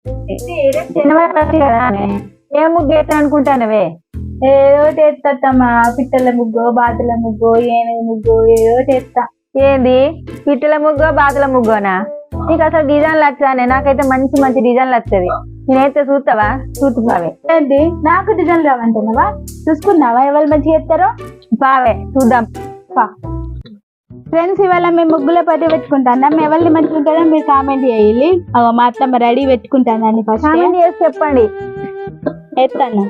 ఏ ముగ్గు ఎట్లా అనుకుంటానవే? ఏదో చేస్తామ్మా, పిట్టల ముగ్గు, బాతుల ముగ్గు, ఏనుగు ముగ్గు, ఏదో చేస్తా. ఏంది పిట్టల ముగ్గో బాతుల ముగ్గోనా? నీకు అసలు డిజైన్లు వచ్చానే? నాకైతే మంచి మంచి డిజైన్లు వస్తుంది. నేనైతే చూస్తావా? చూస్తావే ఏంటి నాకు డిజైన్ రావంటున్నావా? చూసుకున్నావా ఎవరు మంచిగా చేస్తారో? పావే చూద్దాం. ఫ్రెండ్స్, ఇవాళ మేము ముగ్గుల పట్టి పెట్టుకుంటాను. మేము ఎవరిని మంచిగా ఉంటుందో మీరు కామెంట్ చేయాలి. మా అత్తమ్మ రెడీ పెట్టుకుంటాను. ఫస్ట్ కామెంట్ చేసి చెప్పండి. ఎత్తాను.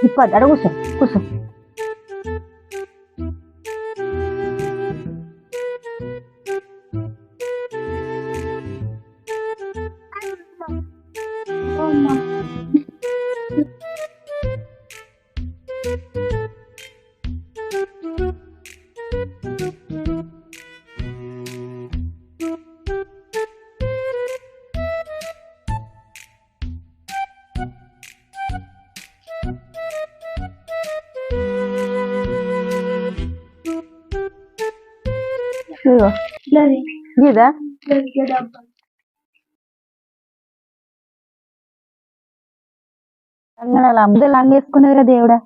ఇప్పుడు అడ కూర్చో కూర్చో. ఇదా అమ్ముదలు అంగేసుకునేదిరా దేవుడా.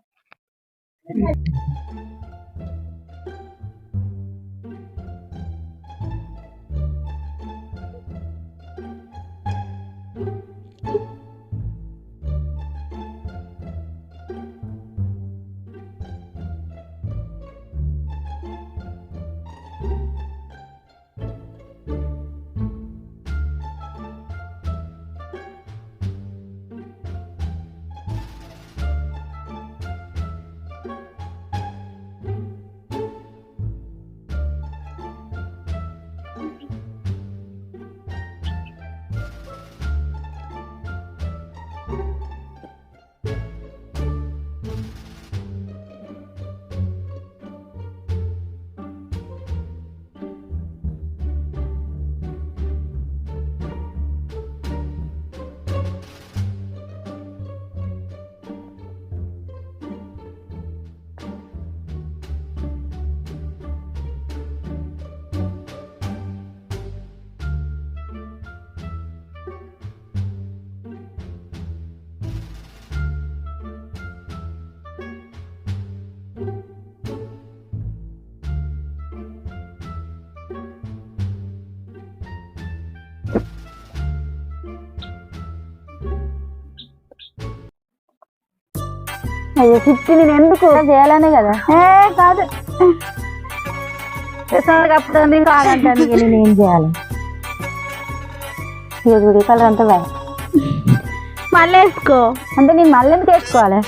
అయ్యో చిట్టి, నేను ఎందుకు చేయాలనే కదా. కాదు, కప్పుతుంది కాదంటాను. నేను ఏం చేయాలి? చూడు కలర్ అంతా వే. మళ్ళీ వేసుకో అంటే నేను మళ్ళీ ఎందుకు వేసుకోవాలి?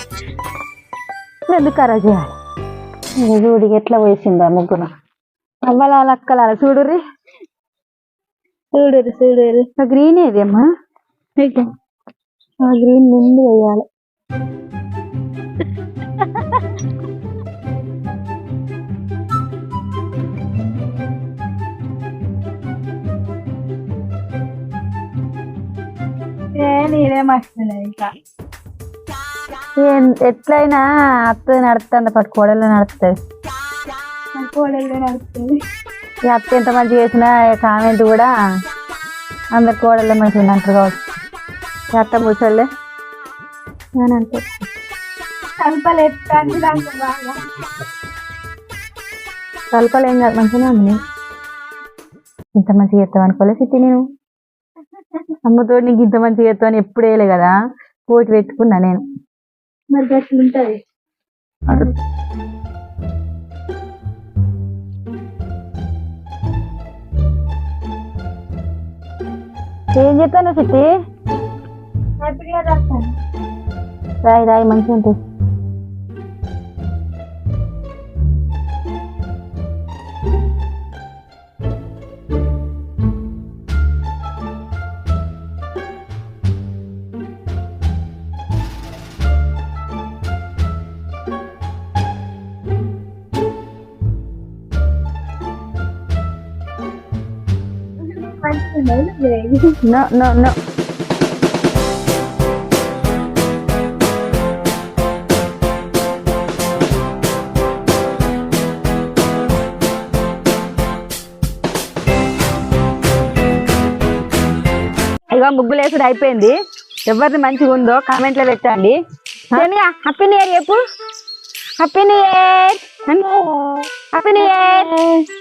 ఎందుకు కరా చేయాలి? చూడు ఎట్లా వేసిందా ముగ్గురు అవ్వాల అక్కల. చూడుర్రి చూడురు చూడురు. గ్రీన్ ఏది అమ్మా? గ్రీన్ ముందు వేయాలి. నేనే మస్తున్నాయి. ఇంకా ఎట్లయినా అత్త నడుస్తుంది, పట్టు కోడల్లో నడుస్తుంది. కోడల్లో నడుస్తుంది. ఈ అత్త ఎంత మంచిగా చేసినా కామెంట్ కూడా అందరు కోడల్లో మంచిగా అంటారు కావచ్చు. అత్త ముసళ్ళే అని అంటే కల్పలు ఎత్తాను బాగా. కల్పలు ఏం కాదు, మంచిగా ఉంది. ఇంత మంచిగా చేస్తావు అనుకోలే సిట్టి. నేను అమ్మతో నీకు ఇంత మంచిగా చేస్తావు అని ఎప్పుడు వేయలే కదా. పోటీ పెట్టుకున్నా నేను. మరి అట్లుంటది. ఏం చెప్పాను సిట్టి? రాయి రాయి మంచిగా ఉంటుంది. No no no. ఇక ముగ్గులు వేసుడు అయిపోయింది. ఎవరిది మంచిగా ఉందో కామెంట్లో పెట్టండి. హ్యాపీ న్యూ ఇయర్ చెప్పు. Happy new year, happy new year.